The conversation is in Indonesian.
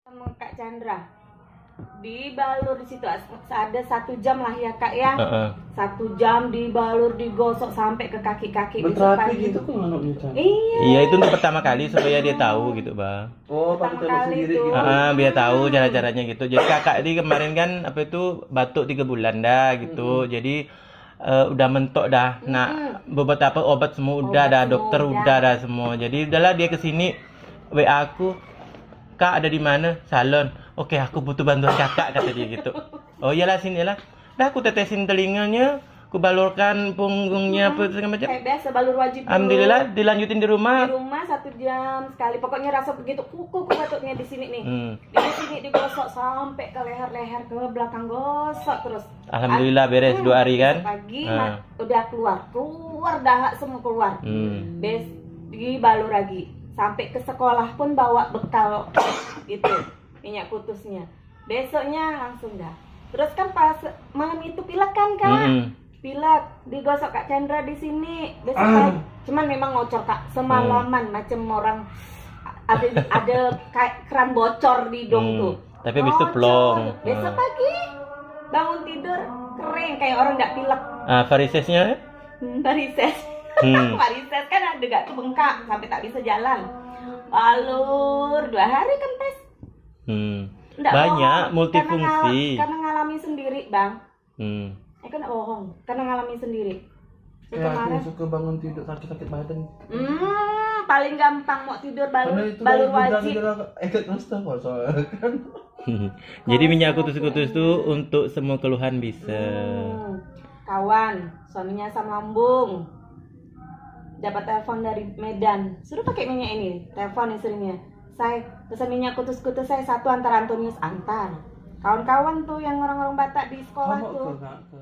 Sama Kak Chandra dibalur di situ ada 1 jam lah ya Kak ya. 1 jam dibalur, digosok sampai ke kaki-kaki. Berterapi gitu kan anaknya Chan? Iya, itu untuk pertama kali supaya dia tahu gitu, Bang. Oh, pakai Pertama tembak kali sendiri itu. gitu. Biar tahu cara-caranya gitu. Jadi kakak ini kemarin kan apa itu batuk 3 bulan dah gitu. Jadi udah mentok dah. Nah, beberapa obat semua udah Obat dah, semua dokter udah. udah dah semua. Jadi udahlah dia kesini WA aku, Kak ada di mana? Salon. Oke, aku butuh bantuan kakak kata dia gitu. Oh iyalah sini lah. Dah aku tetesin telinganya, aku balurkan punggungnya apa segala macam. Kayak biasa balur wajib dulu. Alhamdulillah dilanjutin di Di rumah. rumah 1 jam sekali. Pokoknya rasa begitu kuku batuknya di sini nih. Hmm. Di sini digosok sampai ke leher-leher ke belakang, gosok terus. Alhamdulillah beres 2 hari kan. Pagi udah keluar dahak semua keluar. Bes dibalur lagi. Sampai ke sekolah pun bawa bekal gitu minyak kutusnya. Besoknya langsung dah. Terus kan pas malam itu pilek kan Kak? Pilek digosok Kak Chandra di sini. Besok cuman memang ngocor Kak semalaman macam orang ada kayak keran bocor di hidung tuh. Tapi habis itu plong. Besok pagi bangun tidur kering kayak orang nggak pilek. Varisesnya? Varises. Varises kan ada gak tuh bengkak sampai tak bisa jalan. Balur 2 hari kempes. Nggak Banyak bohong. multifungsi. Karena ngalami sendiri bang. Kan nggak bohong. Karena ngalami sendiri. Kayak aku yang suka bangun tidur sakit-sakit badan. Paling gampang mau tidur Karena itu balur wajib. ikut Mustafa soalnya kan. Jadi minyak kutus-kutus itu untuk semua keluhan bisa. Kawan, suaminya asam lambung. Dapat telepon dari Medan, suruh pakai minyak ini. Telepon istrinya, saya pesan minyak kutus-kutus saya 1 antar Antonius antar. Kawan-kawan tuh yang orang-orang Batak di sekolah Kamu tuh. ke